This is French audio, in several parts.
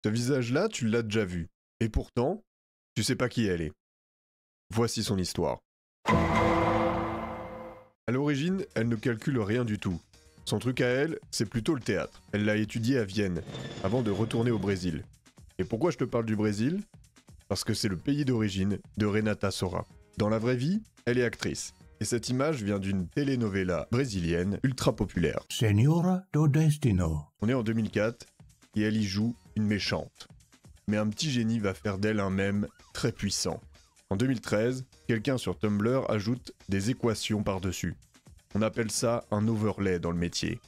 Ce visage-là, tu l'as déjà vu. Et pourtant, tu sais pas qui elle est. Voici son histoire. À l'origine, elle ne calcule rien du tout. Son truc à elle, c'est plutôt le théâtre. Elle l'a étudié à Vienne, avant de retourner au Brésil. Et pourquoi je te parle du Brésil? Parce que c'est le pays d'origine de Renata Sora. Dans la vraie vie, elle est actrice. Et cette image vient d'une telenovela brésilienne ultra populaire. Senhora do Destino. On est en 2004 et elle y joue une méchante. Mais un petit génie va faire d'elle un mème très puissant. En 2013, quelqu'un sur Tumblr ajoute des équations par-dessus. On appelle ça un overlay dans le métier.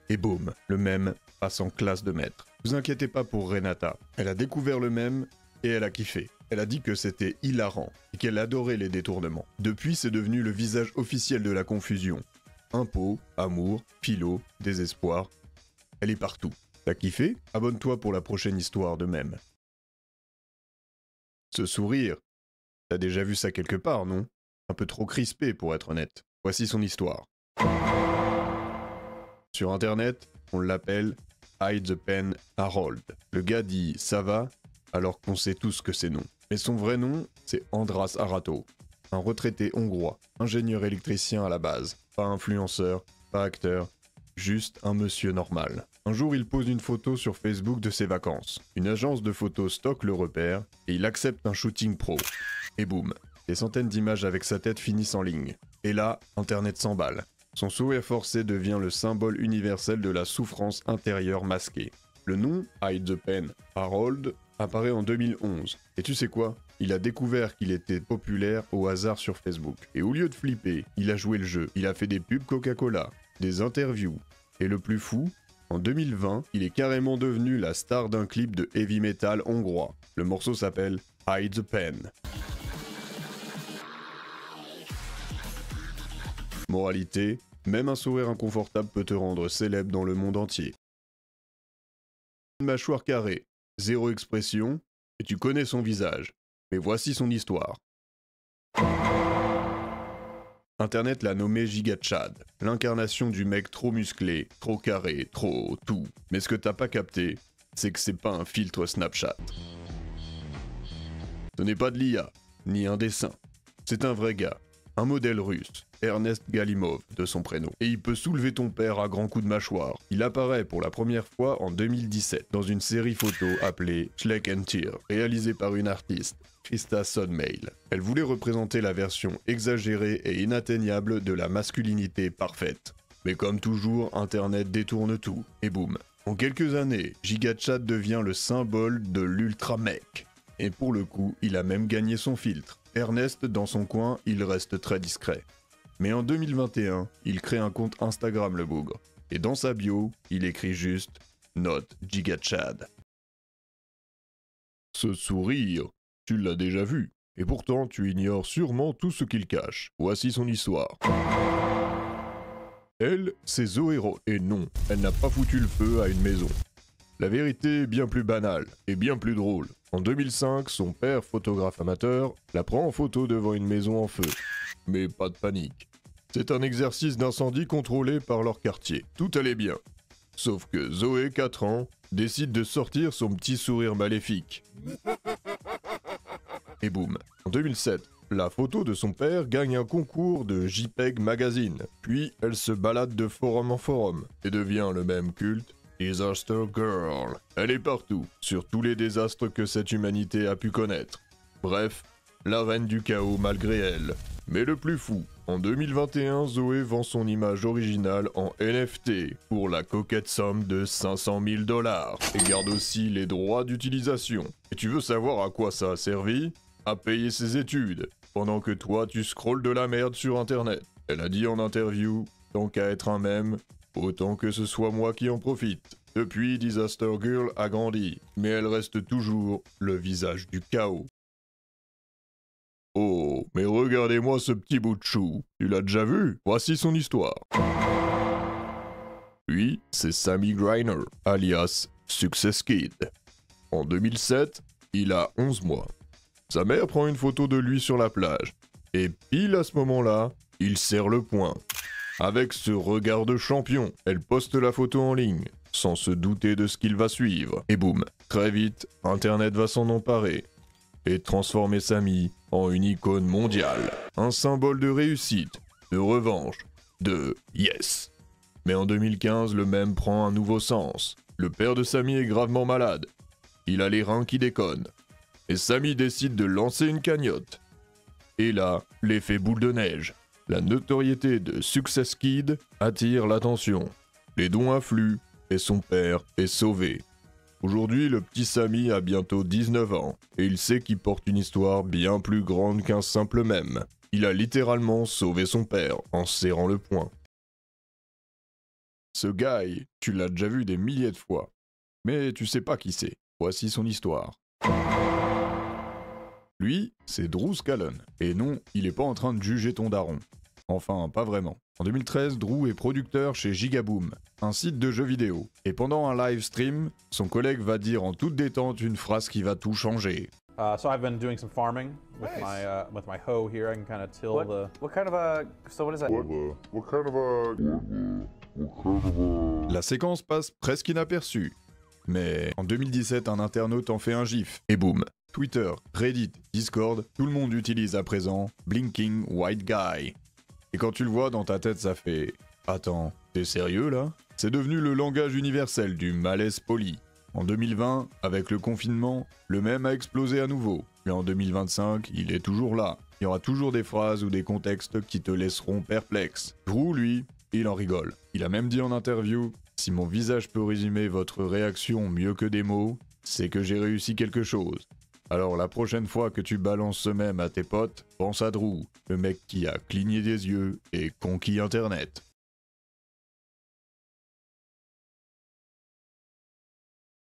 Et boum, le mème passe en classe de maître. Vous inquiétez pas pour Renata. Elle a découvert le mème et elle a kiffé. Elle a dit que c'était hilarant et qu'elle adorait les détournements. Depuis, c'est devenu le visage officiel de la confusion. Impôts, amour, philo, désespoir. Elle est partout. T'as kiffé? Abonne-toi pour la prochaine histoire de mème. Ce sourire, t'as déjà vu ça quelque part, non? Un peu trop crispé pour être honnête. Voici son histoire. Sur internet, on l'appelle Hide the Pen Harold. Le gars dit ça va, alors qu'on sait tous que c'est non. Mais son vrai nom, c'est András Arato, un retraité hongrois, ingénieur électricien à la base, pas influenceur, pas acteur, juste un monsieur normal. Un jour, il pose une photo sur Facebook de ses vacances. Une agence de photos stocke le repère et il accepte un shooting pro. Et boum, des centaines d'images avec sa tête finissent en ligne. Et là, Internet s'emballe. Son sourire forcé devient le symbole universel de la souffrance intérieure masquée. Le nom, Hide the Pen Harold, apparaît en 2011. Et tu sais quoi? Il a découvert qu'il était populaire au hasard sur Facebook. Et au lieu de flipper, il a joué le jeu. Il a fait des pubs Coca-Cola, des interviews. Et le plus fou, en 2020, il est carrément devenu la star d'un clip de heavy metal hongrois. Le morceau s'appelle Hide the Pen. Moralité, même un sourire inconfortable peut te rendre célèbre dans le monde entier. Une mâchoire carrée, zéro expression, et tu connais son visage. Mais voici son histoire. Internet l'a nommé Giga Chad, l'incarnation du mec trop musclé, trop carré, trop tout. Mais ce que t'as pas capté, c'est que c'est pas un filtre Snapchat. Ce n'est pas de l'IA, ni un dessin. C'est un vrai gars, un modèle russe, Ernest Galimov de son prénom. Et il peut soulever ton père à grands coups de mâchoire. Il apparaît pour la première fois en 2017 dans une série photo appelée Schleck and Tear, réalisée par une artiste, Krista Sodmail. Elle voulait représenter la version exagérée et inatteignable de la masculinité parfaite. Mais comme toujours, Internet détourne tout, et boum. En quelques années, Giga Chad devient le symbole de l'ultra mec. Et pour le coup, il a même gagné son filtre. Ernest, dans son coin, il reste très discret. Mais en 2021, il crée un compte Instagram le bougre. Et dans sa bio, il écrit juste « Note Giga Chad ». Ce sourire, tu l'as déjà vu. Et pourtant, tu ignores sûrement tout ce qu'il cache. Voici son histoire. Elle, c'est Zoé Roth. Et non, elle n'a pas foutu le feu à une maison. La vérité est bien plus banale et bien plus drôle. En 2005, son père, photographe amateur, la prend en photo devant une maison en feu. Mais pas de panique. C'est un exercice d'incendie contrôlé par leur quartier. Tout allait bien. Sauf que Zoé, 4 ans, décide de sortir son petit sourire maléfique. Et boum. En 2007, la photo de son père gagne un concours de JPEG Magazine. Puis, elle se balade de forum en forum et devient le même culte. Disaster Girl. Elle est partout, sur tous les désastres que cette humanité a pu connaître. Bref, la reine du chaos malgré elle. Mais le plus fou, en 2021, Zoé vend son image originale en NFT pour la coquette somme de 500 000 $ et garde aussi les droits d'utilisation. Et tu veux savoir à quoi ça a servi? À payer ses études, pendant que toi tu scrolles de la merde sur internet. Elle a dit en interview, tant qu'à être un mème, autant que ce soit moi qui en profite. Depuis, Disaster Girl a grandi, mais elle reste toujours le visage du chaos. Oh, mais regardez-moi ce petit bout de chou. Tu l'as déjà vu? Voici son histoire. Lui, c'est Sammy Griner, alias Success Kid. En 2007, il a 11 mois. Sa mère prend une photo de lui sur la plage. Et pile à ce moment-là, il serre le poing. Avec ce regard de champion, elle poste la photo en ligne, sans se douter de ce qu'il va suivre. Et boum, Très vite, Internet va s'en emparer et transformer Samy en une icône mondiale. Un symbole de réussite, de revanche, de yes. Mais en 2015, le mème prend un nouveau sens. Le père de Samy est gravement malade. Il a les reins qui déconnent. Et Samy décide de lancer une cagnotte. Et là, l'effet boule de neige. La notoriété de Success Kid attire l'attention. Les dons affluent et son père est sauvé. Aujourd'hui, le petit Samy a bientôt 19 ans et il sait qu'il porte une histoire bien plus grande qu'un simple mème. Il a littéralement sauvé son père en serrant le poing. Ce guy, tu l'as déjà vu des milliers de fois, mais tu sais pas qui c'est. Voici son histoire. Lui, c'est Drew Scallon, et non, il est pas en train de juger ton daron. Enfin, pas vraiment. En 2013, Drew est producteur chez Gigaboom, un site de jeux vidéo. Et pendant un live stream, son collègue va dire en toute détente une phrase qui va tout changer. So I've been doing some farming with Nice. my hoe here. I can kind of till the. What kind of a? So what is that? La séquence passe presque inaperçue. Mais en 2017, un internaute en fait un gif, et boum. Twitter, Reddit, Discord, tout le monde utilise à présent Blinking White Guy. Et quand tu le vois dans ta tête, ça fait « Attends, t'es sérieux là ?» C'est devenu le langage universel du malaise poli. En 2020, avec le confinement, le mème a explosé à nouveau. Et en 2025, il est toujours là. Il y aura toujours des phrases ou des contextes qui te laisseront perplexe. Drew, lui, il en rigole. Il a même dit en interview « Si mon visage peut résumer votre réaction mieux que des mots, c'est que j'ai réussi quelque chose. » Alors la prochaine fois que tu balances ce mème à tes potes, pense à Drew, le mec qui a cligné des yeux et conquis Internet.